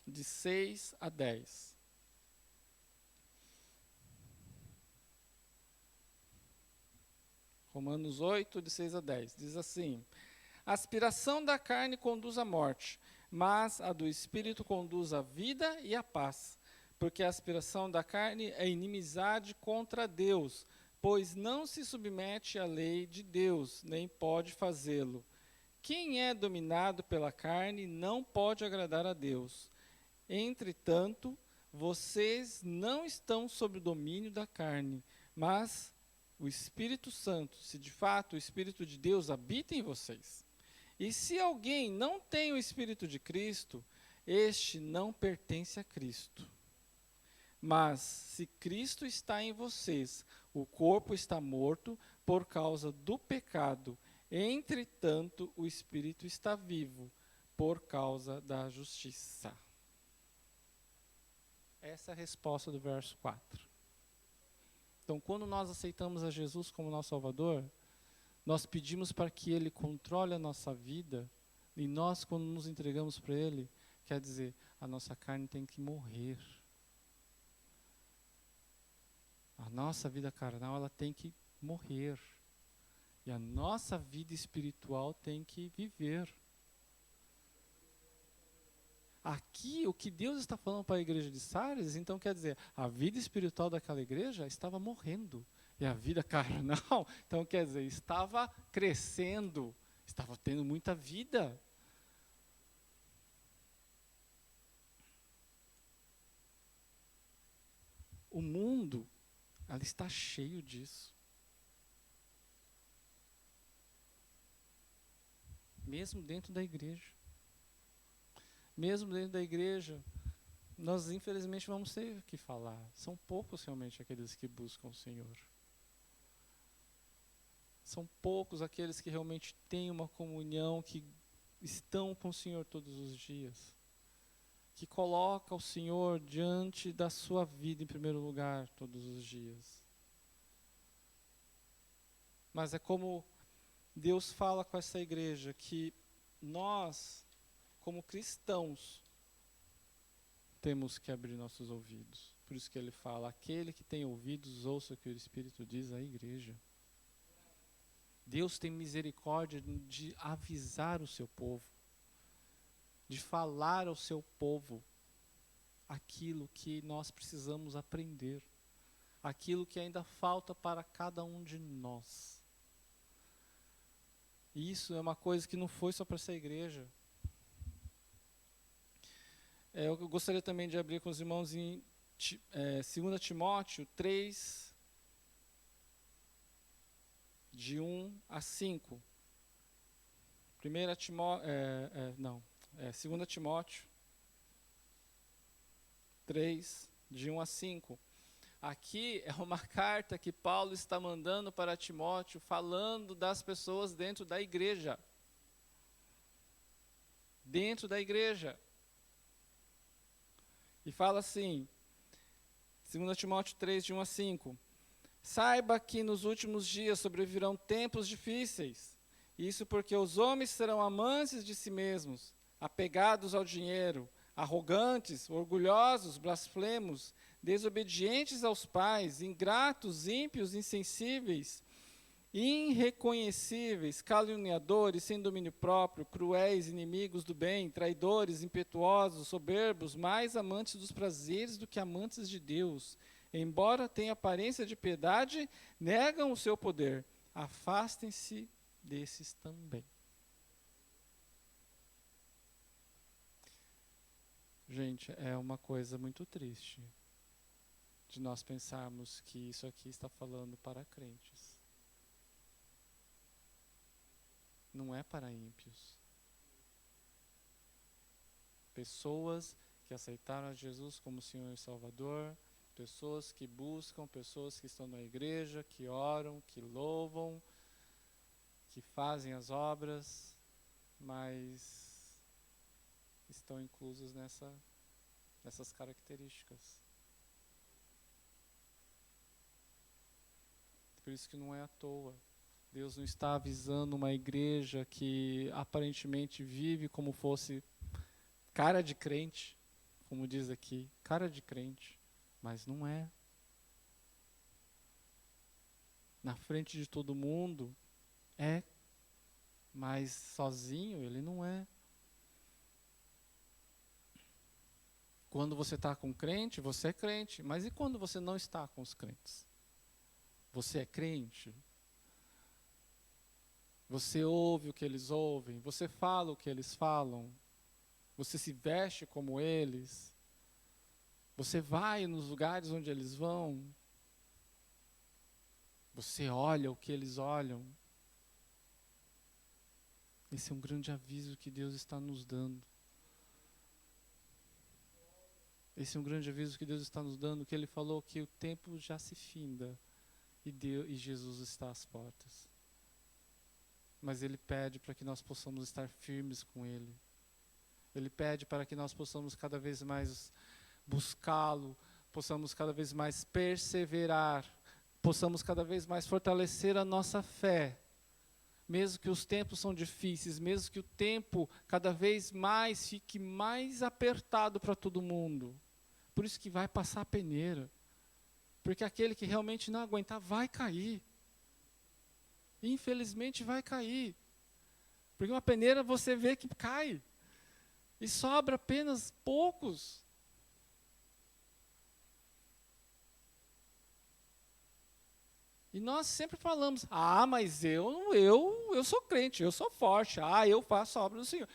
De 6 a 10. Romanos 8, de 6 a 10. Diz assim: a aspiração da carne conduz à morte, mas a do Espírito conduz à vida e à paz. Porque a aspiração da carne é inimizade contra Deus, pois não se submete à lei de Deus, nem pode fazê-lo. Quem é dominado pela carne não pode agradar a Deus. Entretanto, vocês não estão sob o domínio da carne, mas o Espírito Santo, se de fato o Espírito de Deus habita em vocês. E se alguém não tem o Espírito de Cristo, este não pertence a Cristo. Mas se Cristo está em vocês, o corpo está morto por causa do pecado. Entretanto, o Espírito está vivo por causa da justiça. Essa é a resposta do verso 4. Então, quando nós aceitamos a Jesus como nosso Salvador, nós pedimos para que Ele controle a nossa vida, e nós, quando nos entregamos para Ele, quer dizer, a nossa carne tem que morrer. A nossa vida carnal, ela tem que morrer. E a nossa vida espiritual tem que viver. Aqui, o que Deus está falando para a igreja de Sardes, então quer dizer, a vida espiritual daquela igreja estava morrendo. E a vida carnal, então quer dizer, estava crescendo, estava tendo muita vida. O mundo, ela está cheio disso. Mesmo dentro da igreja. Mesmo dentro da igreja, nós infelizmente vamos ter o que falar. São poucos realmente aqueles que buscam o Senhor. São poucos aqueles que realmente têm uma comunhão, que estão com o Senhor todos os dias. Que coloca o Senhor diante da sua vida em primeiro lugar todos os dias. Mas é como Deus fala com essa igreja, que nós, como cristãos, temos que abrir nossos ouvidos. Por isso que ele fala, aquele que tem ouvidos, ouça o que o Espírito diz à igreja. Deus tem misericórdia de avisar o seu povo, de falar ao seu povo aquilo que nós precisamos aprender, aquilo que ainda falta para cada um de nós. E isso é uma coisa que não foi só para essa igreja. Eu gostaria também de abrir com os irmãos em 2 Timóteo 3, de 1 a 5. 2 Timóteo 3, de 1 a 5. Aqui é uma carta que Paulo está mandando para Timóteo, falando das pessoas dentro da igreja. Dentro da igreja. E fala assim, 2 Timóteo 3, de 1 a 5. Saiba que nos últimos dias sobrevirão tempos difíceis. Isso porque os homens serão amantes de si mesmos, apegados ao dinheiro, arrogantes, orgulhosos, blasfemos, desobedientes aos pais, ingratos, ímpios, insensíveis, irreconhecíveis, caluniadores, sem domínio próprio, cruéis, inimigos do bem, traidores, impetuosos, soberbos, mais amantes dos prazeres do que amantes de Deus. Embora tenham aparência de piedade, negam o seu poder. Afastem-se desses também. Gente, é uma coisa muito triste de nós pensarmos que isso aqui está falando para crentes. Não é para ímpios. Pessoas que aceitaram a Jesus como Senhor e Salvador, pessoas que buscam, pessoas que estão na igreja, que oram, que louvam, que fazem as obras, mas estão inclusos nessas características. Por isso que não é à toa. Deus não está avisando uma igreja que aparentemente vive como fosse cara de crente, como diz aqui, cara de crente, mas não é. Na frente de todo mundo é, mas sozinho ele não é. Quando você está com crente, você é crente. Mas e quando você não está com os crentes? Você é crente? Você ouve o que eles ouvem? Você fala o que eles falam? Você se veste como eles? Você vai nos lugares onde eles vão? Você olha o que eles olham? Esse é um grande aviso que Deus está nos dando. Esse é um grande aviso que Deus está nos dando, que Ele falou que o tempo já se finda e Jesus está às portas. Mas Ele pede para que nós possamos estar firmes com Ele. Ele pede para que nós possamos cada vez mais buscá-lo, possamos cada vez mais perseverar, possamos cada vez mais fortalecer a nossa fé. Mesmo que os tempos são difíceis, mesmo que o tempo cada vez mais fique mais apertado para todo mundo. Por isso que vai passar a peneira. Porque aquele que realmente não aguentar vai cair. Infelizmente vai cair. Porque uma peneira você vê que cai. E sobra apenas poucos. E nós sempre falamos, mas eu sou crente, eu sou forte, eu faço a obra do Senhor,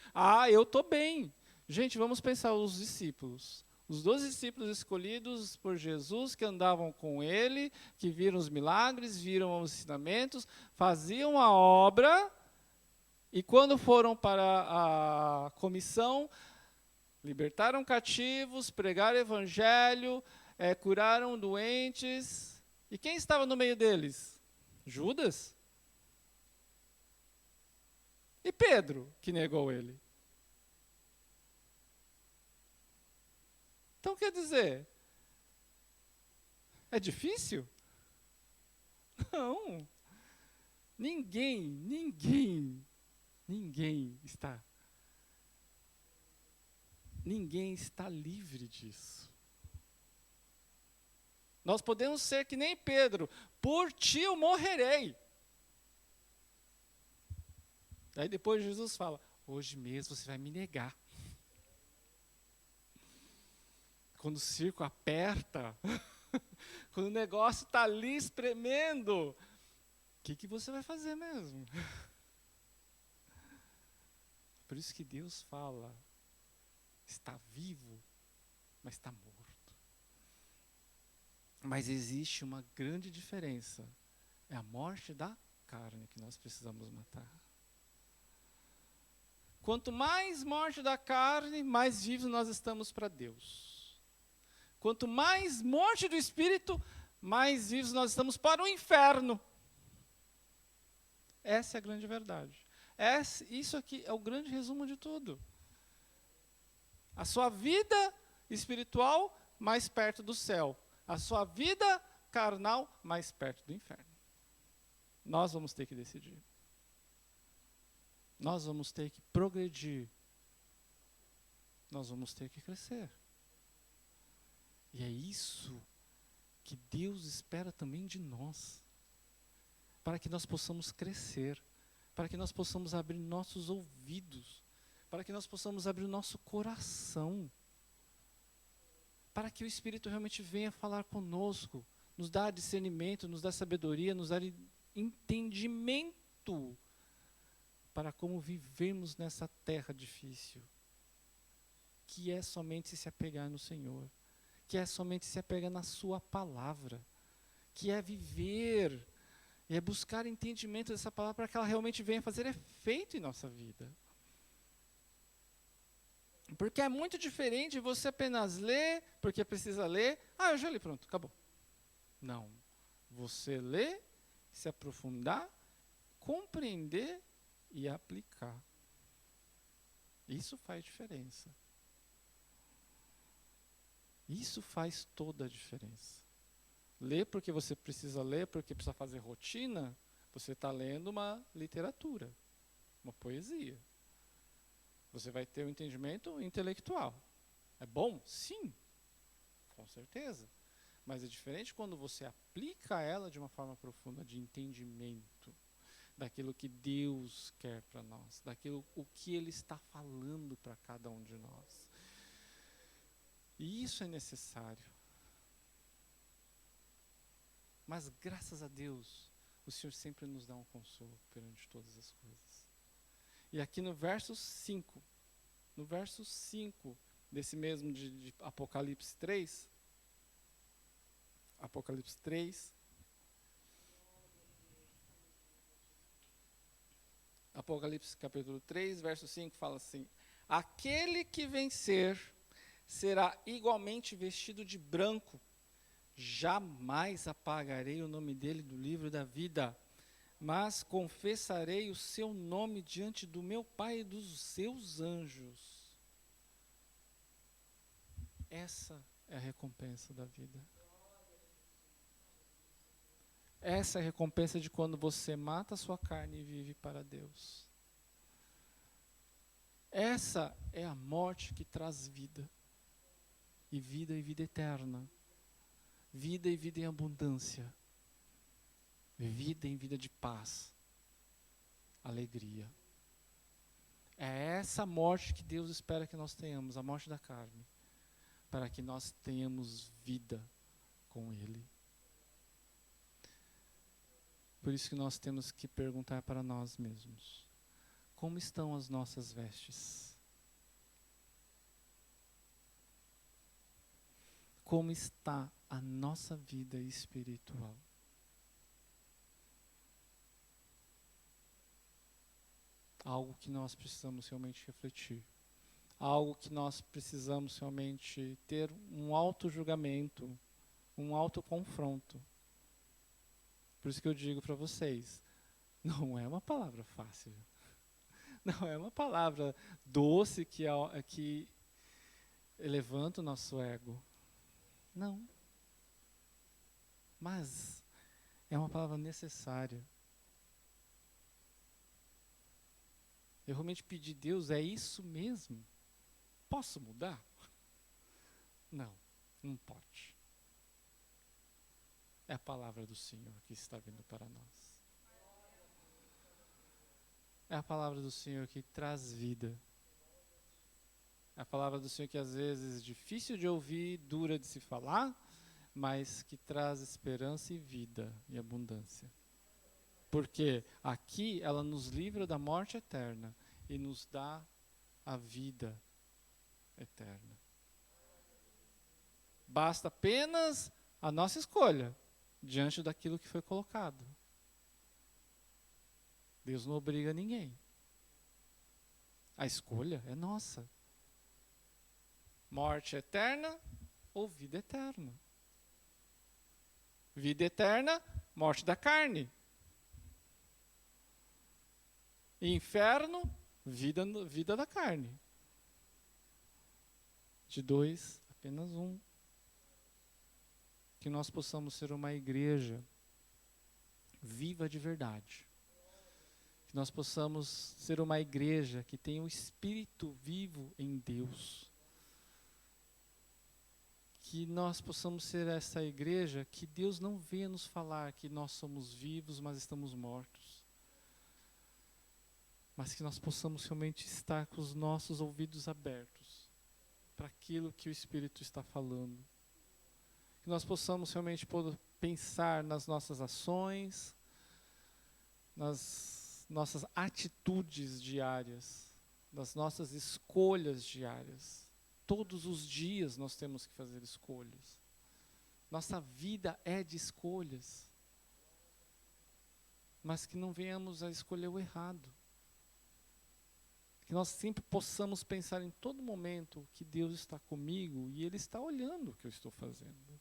eu estou bem. Gente, vamos pensar os discípulos. Os 12 discípulos escolhidos por Jesus, que andavam com Ele, que viram os milagres, viram os ensinamentos, faziam a obra, e quando foram para a comissão, libertaram cativos, pregaram o evangelho, curaram doentes. E quem estava no meio deles? Judas? E Pedro, que negou ele? Então, quer dizer, é difícil? Não. Ninguém está livre disso. Nós podemos ser que nem Pedro, por ti eu morrerei. Aí depois Jesus fala, hoje mesmo você vai me negar. Quando o circo aperta, quando o negócio está ali espremendo, o que você vai fazer mesmo? Por isso que Deus fala, está vivo, mas está morto. Mas existe uma grande diferença. É a morte da carne que nós precisamos matar. Quanto mais morte da carne, mais vivos nós estamos para Deus. Quanto mais morte do espírito, mais vivos nós estamos para o inferno. Essa é a grande verdade. Isso aqui é o grande resumo de tudo. A sua vida espiritual mais perto do céu. A sua vida carnal mais perto do inferno. Nós vamos ter que decidir. Nós vamos ter que progredir. Nós vamos ter que crescer. E é isso que Deus espera também de nós. Para que nós possamos crescer. Para que nós possamos abrir nossos ouvidos. Para que nós possamos abrir o nosso coração. Para que o Espírito realmente venha falar conosco, nos dar discernimento, nos dar sabedoria, nos dar entendimento para como vivemos nessa terra difícil, que é somente se apegar no Senhor, que é somente se apegar na sua palavra, que é viver, e é buscar entendimento dessa palavra para que ela realmente venha fazer efeito em nossa vida. Porque é muito diferente você apenas ler, porque precisa ler. Eu já li, pronto, acabou. Não. Você lê, se aprofundar, compreender e aplicar. Isso faz diferença. Isso faz toda a diferença. Ler porque você precisa ler, porque precisa fazer rotina, você está lendo uma literatura, uma poesia. Você vai ter um entendimento intelectual. É bom? Sim, com certeza. Mas é diferente quando você aplica ela de uma forma profunda, de entendimento daquilo que Deus quer para nós, daquilo o que Ele está falando para cada um de nós. E isso é necessário. Mas graças a Deus, o Senhor sempre nos dá um consolo perante todas as coisas. E aqui no verso 5 desse mesmo de Apocalipse 3, Apocalipse capítulo 3, verso 5 fala assim: aquele que vencer será igualmente vestido de branco, jamais apagarei o nome dele do livro da vida, mas confessarei o seu nome diante do meu Pai e dos seus anjos. Essa é a recompensa da vida. Essa é a recompensa de quando você mata a sua carne e vive para Deus. Essa é a morte que traz vida. E vida eterna. Vida e vida em abundância. Vida em vida de paz. Alegria. É essa morte que Deus espera que nós tenhamos, a morte da carne, para que nós tenhamos vida com Ele. Por isso que nós temos que perguntar para nós mesmos: como estão as nossas vestes? Como está a nossa vida espiritual? Algo que nós precisamos realmente refletir. Algo que nós precisamos realmente ter um auto-julgamento, um auto-confronto. Por isso que eu digo para vocês, não é uma palavra fácil. Não é uma palavra doce que levanta o nosso ego. Não. Mas é uma palavra necessária. Eu realmente pedi, Deus, é isso mesmo? Posso mudar? Não, não pode. É a palavra do Senhor que está vindo para nós. É a palavra do Senhor que traz vida. É a palavra do Senhor que às vezes é difícil de ouvir, dura de se falar, mas que traz esperança e vida e abundância. Porque aqui ela nos livra da morte eterna e nos dá a vida eterna. Basta apenas a nossa escolha diante daquilo que foi colocado. Deus não obriga ninguém. A escolha é nossa. Morte eterna ou vida eterna. Vida eterna, morte da carne. Inferno, vida da carne. De dois, apenas um. Que nós possamos ser uma igreja viva de verdade. Que nós possamos ser uma igreja que tenha o Espírito vivo em Deus. Que nós possamos ser essa igreja que Deus não venha nos falar que nós somos vivos, mas estamos mortos. Mas que nós possamos realmente estar com os nossos ouvidos abertos para aquilo que o Espírito está falando. Que nós possamos realmente pensar nas nossas ações, nas nossas atitudes diárias, nas nossas escolhas diárias. Todos os dias nós temos que fazer escolhas. Nossa vida é de escolhas. Mas que não venhamos a escolher o errado. Que nós sempre possamos pensar em todo momento que Deus está comigo e Ele está olhando o que eu estou fazendo.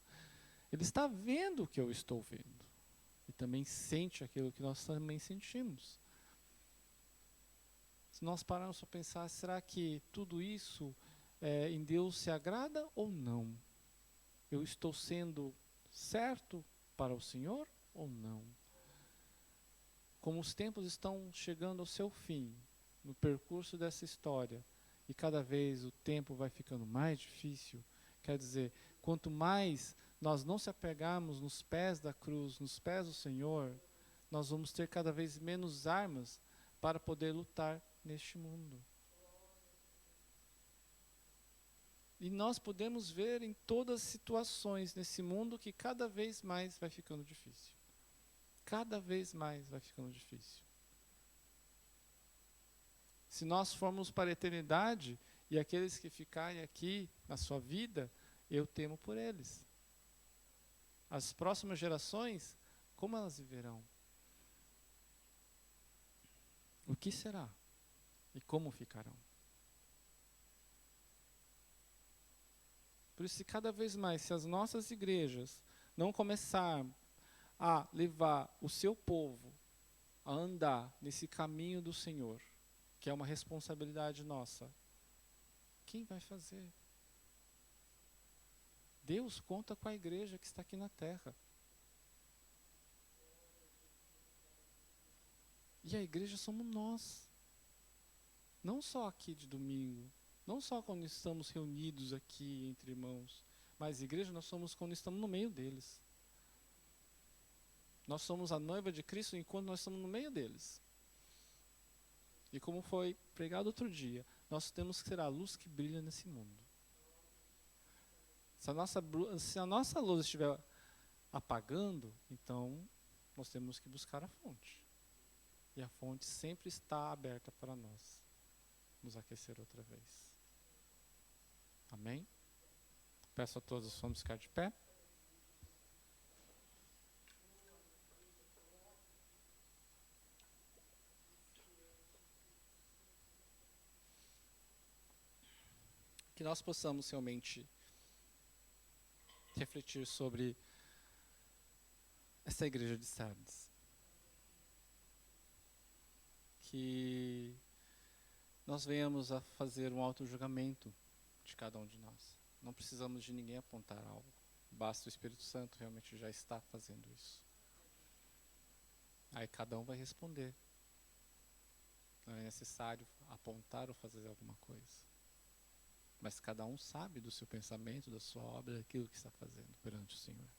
Ele está vendo o que eu estou vendo. E também sente aquilo que nós também sentimos. Se nós pararmos para pensar, será que tudo isso em Deus se agrada ou não? Eu estou sendo certo para o Senhor ou não? Como os tempos estão chegando ao seu fim, no percurso dessa história, e cada vez o tempo vai ficando mais difícil, quer dizer, quanto mais nós não se apegarmos nos pés da cruz, nos pés do Senhor, nós vamos ter cada vez menos armas para poder lutar neste mundo. E nós podemos ver em todas as situações nesse mundo que cada vez mais vai ficando difícil. Cada vez mais vai ficando difícil. Se nós formos para a eternidade, e aqueles que ficarem aqui na sua vida, eu temo por eles. As próximas gerações, como elas viverão? O que será? E como ficarão? Por isso, cada vez mais, se as nossas igrejas não começarem a levar o seu povo a andar nesse caminho do Senhor, que é uma responsabilidade nossa, quem vai fazer? Deus conta com a igreja que está aqui na terra. E a igreja somos nós. Não só aqui de domingo, não só quando estamos reunidos aqui entre irmãos, mas igreja nós somos quando estamos no meio deles. Nós somos a noiva de Cristo enquanto nós estamos no meio deles. E como foi pregado outro dia, nós temos que ser a luz que brilha nesse mundo. Se a nossa luz estiver apagando, então nós temos que buscar a fonte. E a fonte sempre está aberta para nós nos aquecer outra vez. Amém? Peço a todos, vamos ficar de pé. Que nós possamos realmente refletir sobre essa igreja de Sardes. Que nós venhamos a fazer um auto-julgamento de cada um de nós. Não precisamos de ninguém apontar algo. Basta o Espírito Santo realmente já estar fazendo isso. Aí cada um vai responder. Não é necessário apontar ou fazer alguma coisa. Mas cada um sabe do seu pensamento, da sua obra, daquilo que está fazendo perante o Senhor.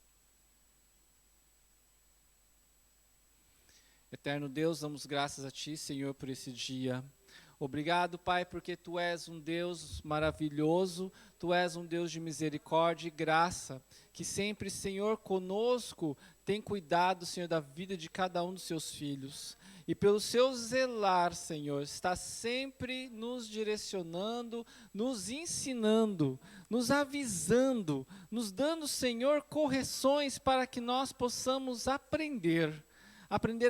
Eterno Deus, damos graças a Ti, Senhor, por esse dia. Obrigado, Pai, porque Tu és um Deus maravilhoso, Tu és um Deus de misericórdia e graça, que sempre, Senhor, conosco tem cuidado, Senhor, da vida de cada um dos Seus filhos. E pelo Seu zelar, Senhor, está sempre nos direcionando, nos ensinando, nos avisando, nos dando, Senhor, correções para que nós possamos aprender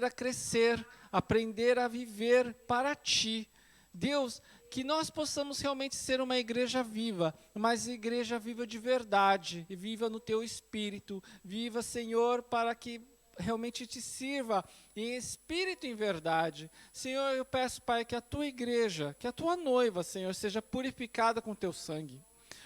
a crescer, aprender a viver para Ti. Deus, que nós possamos realmente ser uma igreja viva, mas igreja viva de verdade, e viva no Teu Espírito, viva, Senhor, para que realmente Te sirva em espírito e em verdade. Senhor, eu peço, Pai, que a Tua igreja, que a Tua noiva, Senhor, seja purificada com Teu sangue.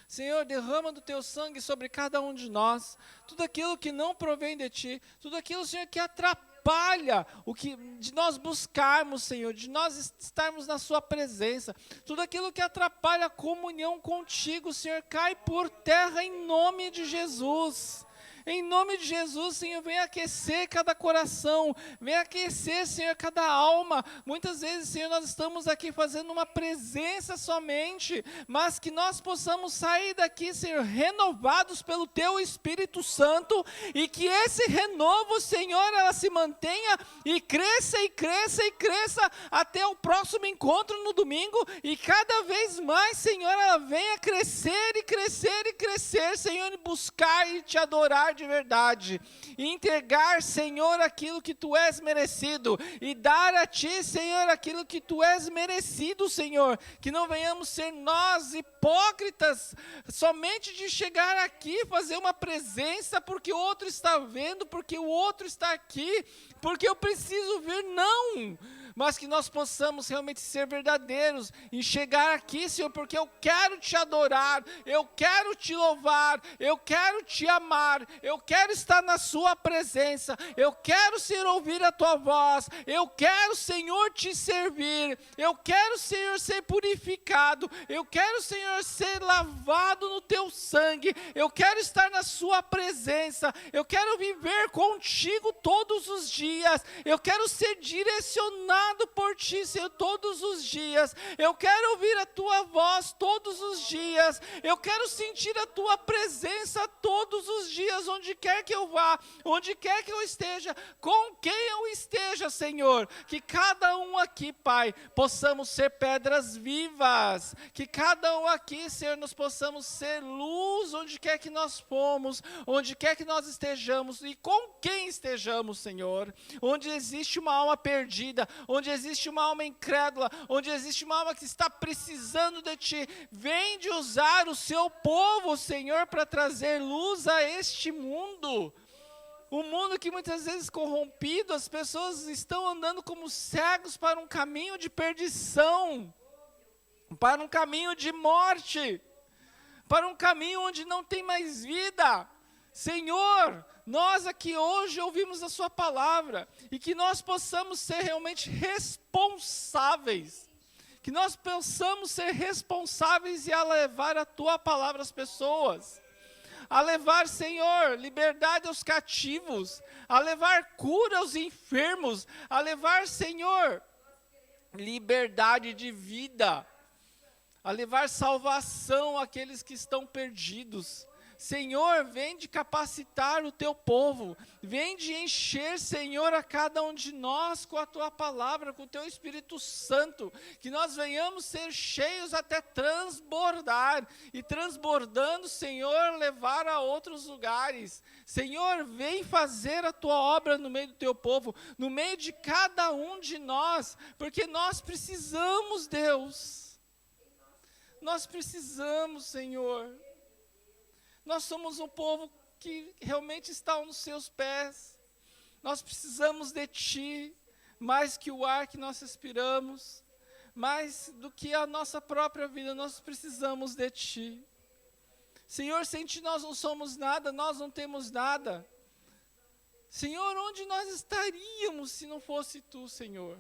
Senhor, derrama do Teu sangue sobre cada um de nós, tudo aquilo que não provém de Ti, tudo aquilo, Senhor, que atrapalha o que de nós buscarmos, Senhor, de nós estarmos na Sua presença, tudo aquilo que atrapalha a comunhão contigo, Senhor, cai por terra em nome de Jesus. Em nome de Jesus, Senhor, venha aquecer cada coração, venha aquecer, Senhor, cada alma. Muitas vezes, Senhor, nós estamos aqui fazendo uma presença somente, mas que nós possamos sair daqui, Senhor, renovados pelo Teu Espírito Santo, e que esse renovo, Senhor, ela se mantenha e cresça e cresça e cresça até o próximo encontro no domingo, e cada vez mais, Senhor, ela venha crescer e crescer e crescer, Senhor, e buscar e Te adorar de verdade, e entregar, Senhor, aquilo que Tu és merecido, e dar a Ti, Senhor, aquilo que Tu és merecido, Senhor, que não venhamos ser nós hipócritas, somente de chegar aqui, fazer uma presença, porque o outro está vendo, porque o outro está aqui, porque eu preciso vir, não, mas que nós possamos realmente ser verdadeiros, e chegar aqui, Senhor, porque eu quero Te adorar, eu quero Te louvar, eu quero Te amar, eu quero estar na sua presença, eu quero, Senhor, ouvir a tua voz, eu quero, Senhor, te servir, eu quero, Senhor, ser purificado, eu quero, Senhor, ser lavado no teu sangue, eu quero estar na sua presença, eu quero viver contigo todos os dias, eu quero ser direcionado por ti, Senhor, todos os dias, eu quero ouvir a tua voz todos os dias, eu quero sentir a tua presença todos os dias, onde quer que eu vá, onde quer que eu esteja, com quem eu esteja, Senhor, que cada um aqui, Pai, possamos ser pedras vivas, que cada um aqui, Senhor, nós possamos ser luz, onde quer que nós fomos, onde quer que nós estejamos, e com quem estejamos, Senhor, onde existe uma alma perdida, onde existe uma alma incrédula, onde existe uma alma que está precisando de Ti, vem de usar o seu povo, Senhor, para trazer luz a este mundo. Um mundo que muitas vezes corrompido, as pessoas estão andando como cegos para um caminho de perdição, para um caminho de morte, para um caminho onde não tem mais vida. Senhor, nós aqui hoje ouvimos a sua palavra, e que nós possamos ser realmente responsáveis, que nós possamos ser responsáveis e a levar a tua palavra às pessoas, a levar, Senhor, liberdade aos cativos, a levar cura aos enfermos, a levar, Senhor, liberdade de vida, a levar salvação àqueles que estão perdidos. Senhor, vem de capacitar o teu povo, vem de encher, Senhor, a cada um de nós com a tua palavra, com o teu Espírito Santo, que nós venhamos ser cheios até transbordar, e transbordando, Senhor, levar a outros lugares. Senhor, vem fazer a tua obra no meio do teu povo, no meio de cada um de nós, porque nós precisamos, Deus, nós precisamos, Senhor. Nós somos um povo que realmente está nos seus pés. Nós precisamos de Ti, mais que o ar que nós respiramos, mais do que a nossa própria vida, nós precisamos de Ti. Senhor, sem Ti nós não somos nada, nós não temos nada. Senhor, onde nós estaríamos se não fosse Tu, Senhor?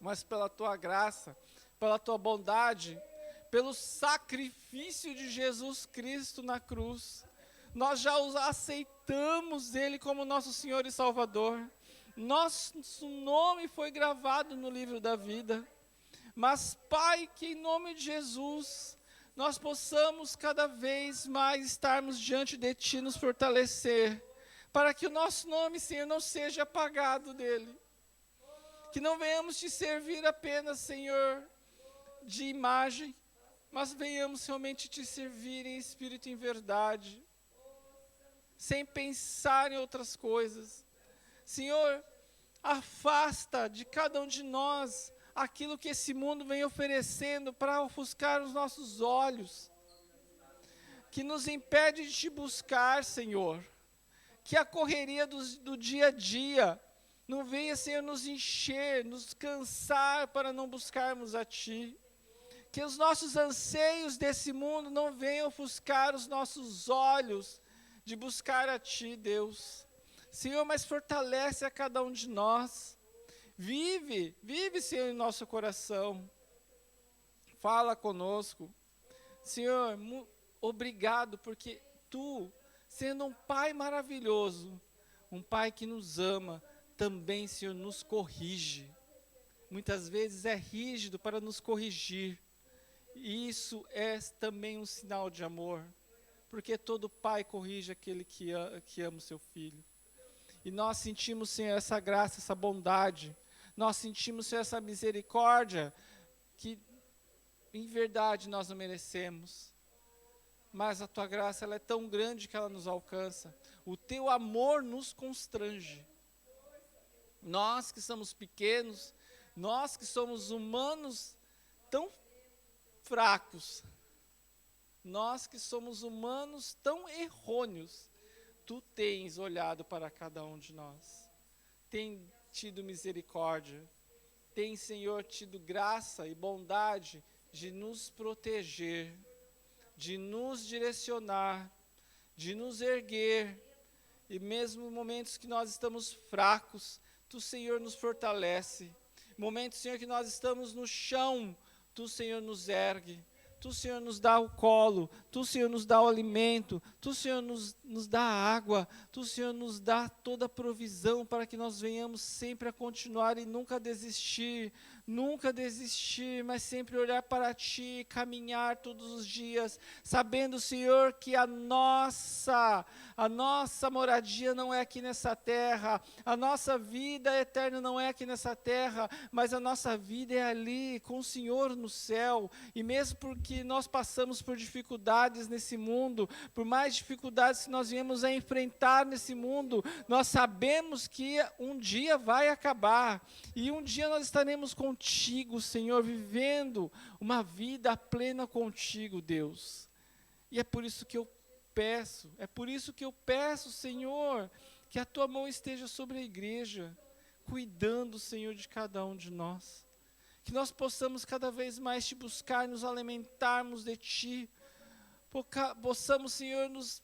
Mas pela Tua graça, pela Tua bondade, pelo sacrifício de Jesus Cristo na cruz, nós já aceitamos Ele como nosso Senhor e Salvador. Nosso nome foi gravado no livro da vida. Mas, Pai, que em nome de Jesus, nós possamos cada vez mais estarmos diante de Ti, nos fortalecer, para que o nosso nome, Senhor, não seja apagado dele. Que não venhamos Te servir apenas, Senhor, de imagem, mas venhamos realmente Te servir em espírito e em verdade, sem pensar em outras coisas. Senhor, afasta de cada um de nós aquilo que esse mundo vem oferecendo para ofuscar os nossos olhos, que nos impede de Te buscar, Senhor. Que a correria do dia a dia não venha, Senhor, nos encher, nos cansar para não buscarmos a Ti. Que os nossos anseios desse mundo não venham ofuscar os nossos olhos de buscar a Ti, Deus. Senhor, mas fortalece a cada um de nós. Vive, Senhor, em nosso coração. Fala conosco. Senhor, obrigado, porque Tu, sendo um Pai maravilhoso, um Pai que nos ama, também, Senhor, nos corrige. Muitas vezes é rígido para nos corrigir. E isso é também um sinal de amor, porque todo pai corrige aquele que ama o seu filho. E nós sentimos, Senhor, essa graça, essa bondade, nós sentimos, Senhor, essa misericórdia, que em verdade nós não merecemos, mas a Tua graça, ela é tão grande que ela nos alcança. O Teu amor nos constrange. Nós que somos pequenos, nós que somos humanos tão fracos, nós que somos humanos tão errôneos, Tu tens olhado para cada um de nós, tem tido misericórdia, tem, Senhor, tido graça e bondade de nos proteger, de nos direcionar, de nos erguer. E mesmo momentos que nós estamos fracos, Tu, Senhor, nos fortalece. Momentos, Senhor, que nós estamos no chão, Tu, Senhor, nos ergue. Tu, Senhor, nos dá o colo, Tu, Senhor, nos dá o alimento, Tu, Senhor, nos dá a água, Tu, Senhor, nos dá toda a provisão para que nós venhamos sempre a continuar e nunca desistir, mas sempre olhar para Ti, caminhar todos os dias, sabendo, Senhor, que a nossa moradia não é aqui nessa terra, a nossa vida eterna não é aqui nessa terra, mas a nossa vida é ali, com o Senhor no céu. E mesmo porque nós passamos por dificuldades nesse mundo, por mais dificuldades que nós viemos a enfrentar nesse mundo, nós sabemos que um dia vai acabar, e um dia nós estaremos contigo, Senhor, vivendo uma vida plena contigo, Deus. E é por isso que eu peço, Senhor, que a Tua mão esteja sobre a igreja, cuidando, Senhor, de cada um de nós. Que nós possamos cada vez mais Te buscar, nos alimentarmos de Ti. Possamos, Senhor, nos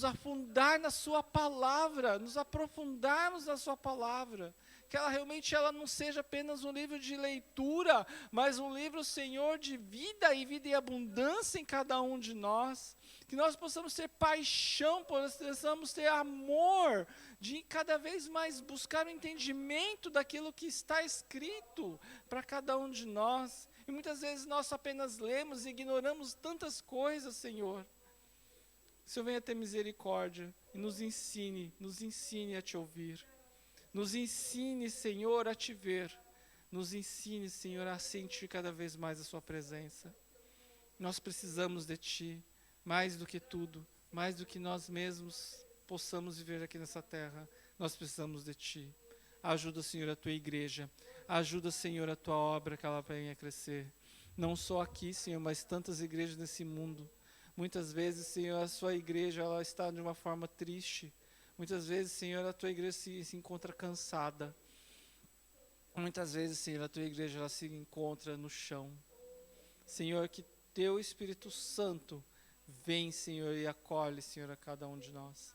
afundar na Sua palavra, nos aprofundarmos na Sua palavra. Que ela realmente não seja apenas um livro de leitura, mas um livro, Senhor, de vida e abundância em cada um de nós. Que nós possamos ter paixão, possamos ter amor, de cada vez mais buscar o entendimento daquilo que está escrito para cada um de nós. E muitas vezes nós apenas lemos e ignoramos tantas coisas, Senhor. Senhor, venha ter misericórdia e nos ensine a Te ouvir. Nos ensine, Senhor, a Te ver. Nos ensine, Senhor, a sentir cada vez mais a Sua presença. Nós precisamos de Ti, mais do que tudo, mais do que nós mesmos possamos viver aqui nessa terra. Nós precisamos de Ti. Ajuda, Senhor, a Tua igreja. Ajuda, Senhor, a Tua obra, que ela venha crescer. Não só aqui, Senhor, mas tantas igrejas nesse mundo. Muitas vezes, Senhor, a Sua igreja ela está de uma forma triste. Muitas vezes, Senhor, a Tua igreja se encontra cansada. Muitas vezes, Senhor, a Tua igreja ela se encontra no chão. Senhor, que Teu Espírito Santo vem, Senhor, e acolhe, Senhor, a cada um de nós.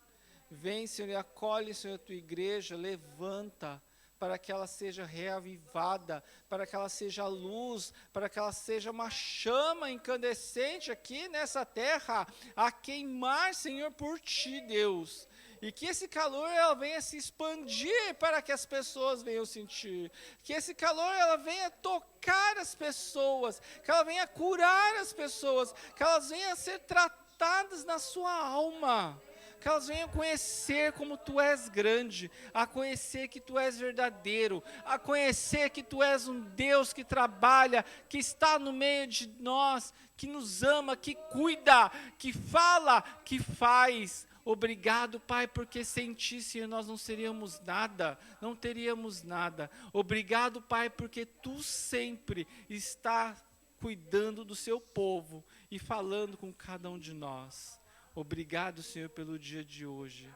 Vem, Senhor, e acolhe, Senhor, a Tua igreja, levanta para que ela seja reavivada, para que ela seja luz, para que ela seja uma chama incandescente aqui nessa terra, a queimar, Senhor, por Ti, Deus. E que esse calor ela venha se expandir para que as pessoas venham sentir. Que esse calor ela venha tocar as pessoas, que ela venha curar as pessoas, que elas venham ser tratadas na sua alma. Que elas venham conhecer como Tu és grande, a conhecer que Tu és verdadeiro, a conhecer que Tu és um Deus que trabalha, que está no meio de nós, que nos ama, que cuida, que fala, que faz. Obrigado, Pai, porque sem Ti, Senhor, nós não seríamos nada, não teríamos nada. Obrigado, Pai, porque Tu sempre está cuidando do Seu povo e falando com cada um de nós. Obrigado, Senhor, pelo dia de hoje.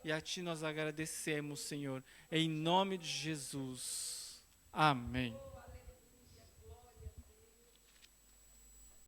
E a Ti nós agradecemos, Senhor, em nome de Jesus. Amém.